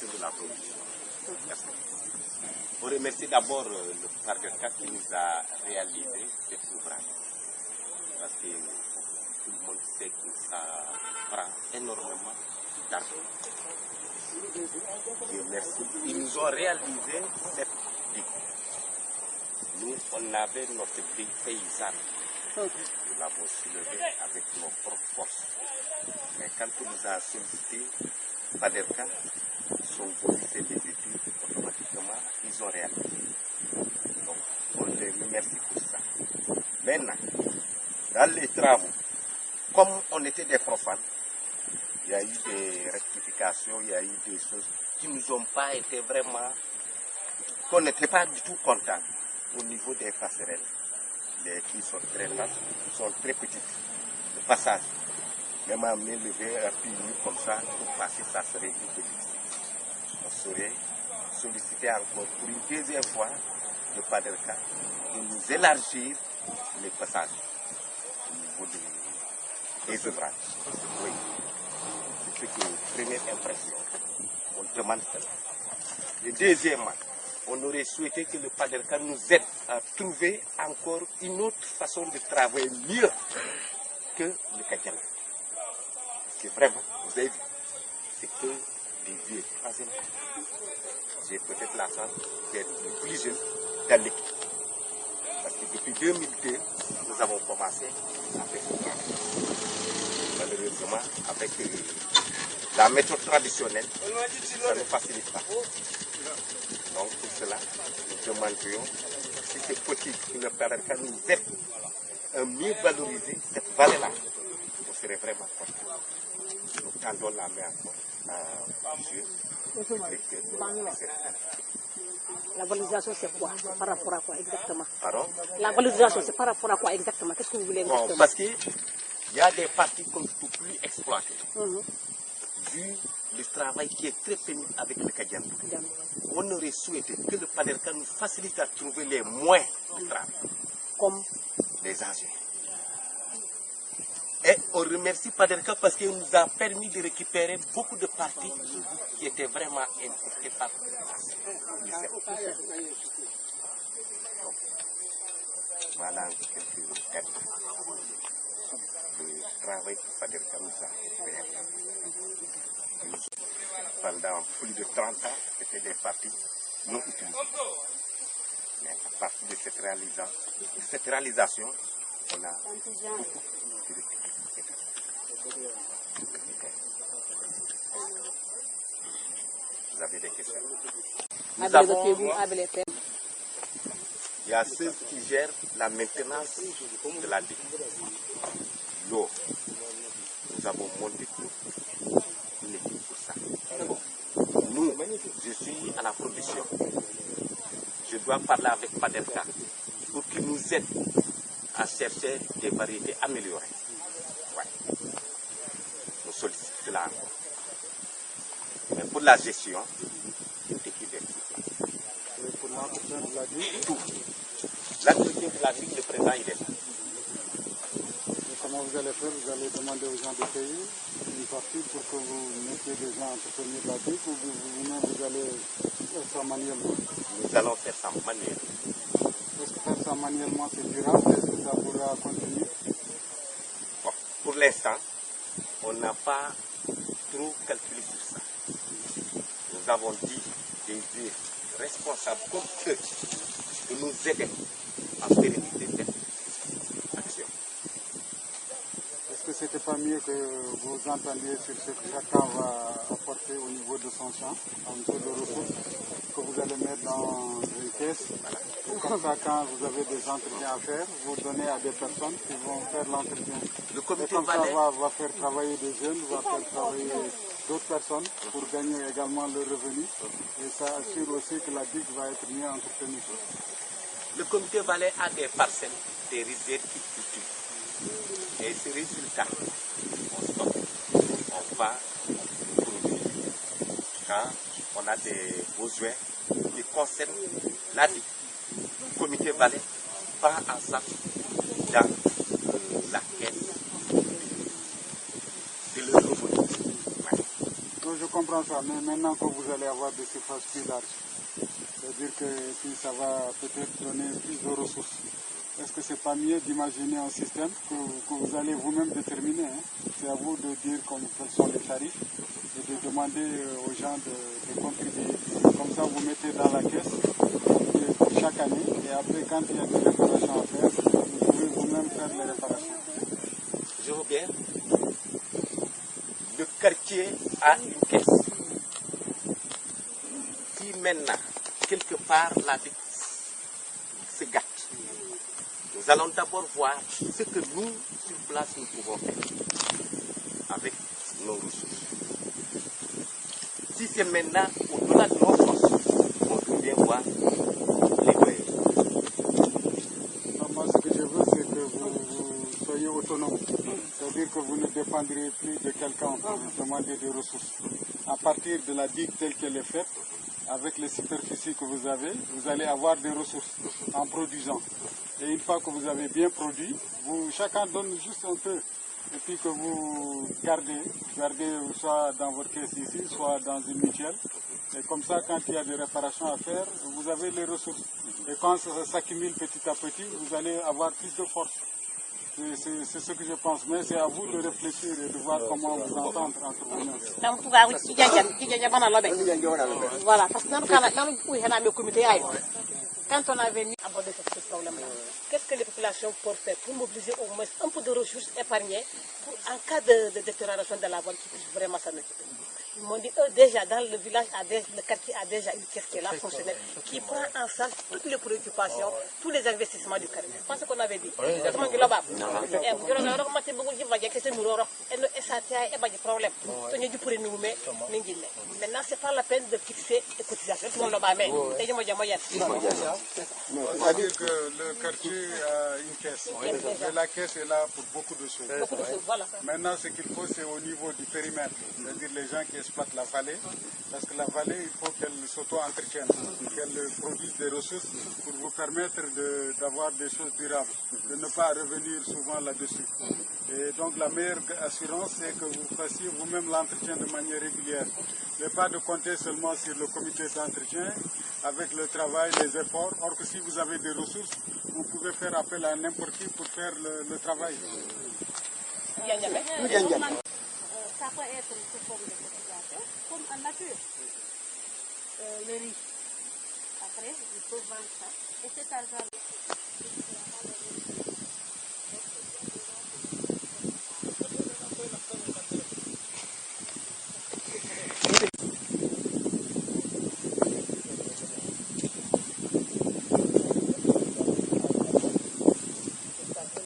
direction de la production. Merci. On remercie d'abord le Paderca qui nous a réalisé cet ouvrage. Parce que tout le monde sait que ça prend énormément d'argent. Et merci. Ils nous ont réalisé cette digue. Nous, on avait notre digue paysanne. Nous l'avons soulevée avec nos propres forces. Mais quand on nous a sollicité, Paderca sont venus faire des études, automatiquement, ils ont réalisé. Donc, on les remercie pour ça. Maintenant, dans les travaux, comme on était des profanes, il y a eu des rectifications, il y a eu des choses qui ne nous ont pas été vraiment, qu'on n'était pas du tout contents au niveau des passerelles. Les filles sont très larges, sont très petites. Le passage, même à main levée, un peu comme ça, pour passer, ça serait difficile. On serait sollicité encore pour une deuxième fois de Paderca de nous élargir les passages au niveau des ouvrages. Oui. C'est que première impression. On demande cela. Et deuxièmement, on aurait souhaité que le Paderca nous aide à trouver encore une autre façon de travailler mieux que le Kadiana. Parce que vraiment, vous avez vu, c'est que des vieux troisième. J'ai peut-être la chance d'être le plus jeune dans l'équipe. Parce que depuis 2002, nous avons commencé à faire ce travail. Malheureusement, avec la méthode traditionnelle, ça ne facilite pas. Donc pour cela, nous demanderions, si c'est possible, que le Paderca nous aide à mieux valoriser cette vallée-là. On serait vraiment content. Nous tendons la main encore à monsieur. La valorisation, c'est quoi? Par rapport à quoi exactement? Pardon? La valorisation, c'est par rapport à quoi exactement? Qu'est-ce que vous voulez exactement? Bon, parce qu'il y a des parties qu'on ne peut plus exploiter. Vu le travail qui est très pénible avec le Kadiana. On aurait souhaité que le Paderca nous facilite à trouver les moyens de travail. Comme les engins. Et on remercie Paderca parce qu'il nous a permis de récupérer beaucoup de parties qui étaient vraiment importées par voilà quelques têtes. Le travail que Paderca nous a fait. Pendant plus de 30 ans, c'était des parties non utilisées. Mais à partir de cette réalisation, on a beaucoup de Vous avez des questions? Nous avons, il y a ceux qui gèrent la maintenance de la digue. L'eau. Nous avons monté une équipe pour ça. Nous, je suis à la production. Je dois parler avec Paderca pour qu'il nous aide à chercher des variétés améliorées. Ouais. Nous sollicitons cela encore. Mais pour la gestion, l'équipe est sur place. Pour l'entretien de la digue, tout. L'entretien de la digue, le présent, il est là. Et comment vous allez faire? Vous allez demander aux gens de payer une partie pour que vous mettiez des gens à entretenir la digue ou vous-même vous allez faire ça manuellement? Nous allons faire ça manuellement. Est-ce que faire ça manuellement c'est durable? Est-ce que ça pourra continuer? Bon, pour l'instant, on n'a pas trop calculé sur ça. Nous avons dit des responsables comme eux de nous aider à pérenniser cette action. Est-ce que c'était pas mieux que vous entendiez sur ce que chacun va apporter au niveau de son champ, en niveau de ressources, que vous allez mettre dans une caisse? Et comme ça, quand vous avez des entretiens à faire, vous donnez à des personnes qui vont faire l'entretien. Le Et comité comme ça, Valais, va faire travailler des jeunes, va faire travailler d'autres personnes pour gagner également le revenu. Et ça assure aussi que la digue va être mieux entretenue. le comité Valais a des parcelles, des rizières qui cultivent. Et ces résultats, on stocke, on va produire. Quand on a des besoins qui concernent la digue, le comité Valais prend en charge dans la caisse de leur revenu. Donc je comprends ça, mais maintenant que vous allez avoir des surfaces plus larges, c'est-à-dire que puis ça va peut-être donner plus de ressources. Est-ce que c'est pas mieux d'imaginer un système que vous allez vous-même déterminer, hein? C'est à vous de dire quels sont les tarifs et de demander aux gens de contribuer. Comme ça, vous mettez dans la caisse chaque année et après, quand il y a des réparations à faire, vous pouvez vous-même faire les réparations. Je veux bien. Le quartier a une caisse. Si maintenant, quelque part, la vie se gâte, nous allons d'abord voir ce que nous, sur place, nous pouvons faire avec nos ressources. Si c'est maintenant au-delà de nos forces, on peut bien voir les moyens. Moi, ce que je veux, c'est que vous soyez autonome. C'est-à-dire que vous ne dépendrez plus de quelqu'un pour vous demander des ressources. À partir de la digue telle qu'elle est faite, avec les superficies que vous avez, vous allez avoir des ressources en produisant. Et une fois que vous avez bien produit, chacun donne juste un peu. Et puis que vous gardez soit dans votre caisse ici, soit dans une mutuelle. Et comme ça, quand il y a des réparations à faire, vous avez les ressources. Et quand ça s'accumule petit à petit, vous allez avoir plus de force. C'est ce que je pense, mais c'est à vous de réfléchir et de voir comment vous entendre entre vous-mêmes. Voilà, parce que quand on avait mis à aborder ce problème-là, qu'est-ce que les populations peuvent faire pour mobiliser au moins un peu de ressources épargnées en cas de détérioration de la voie qui puisse vraiment s'en occuper. Ils m'ont dit, eux, déjà, dans le village, le quartier a déjà une caisse qui est là, fonctionnelle, qui prend en charge toutes les préoccupations, tous les investissements du quartier. C'est pas ce qu'on avait dit. Maintenant, c'est pas la peine de fixer les cotisations. C'est-à-dire que le quartier a une caisse. Et la caisse est là pour beaucoup de choses. Maintenant, ce qu'il faut, c'est au niveau du périmètre. C'est-à-dire les gens qui exploitent la vallée. Parce que la vallée, il faut qu'elle s'auto-entretienne, qu'elle produise des ressources pour vous permettre d'avoir des choses durables, de ne pas revenir souvent là-dessus. Et donc la meilleure assurance, c'est que vous fassiez vous-même l'entretien de manière régulière. Mais pas de compter seulement sur le comité d'entretien, avec le travail, les efforts. Or que si vous avez des ressources, vous pouvez faire appel à n'importe qui pour faire le travail. Ça peut être sous forme de cotisation, comme en nature. Le riz. Après, il faut vendre ça. Et cet argent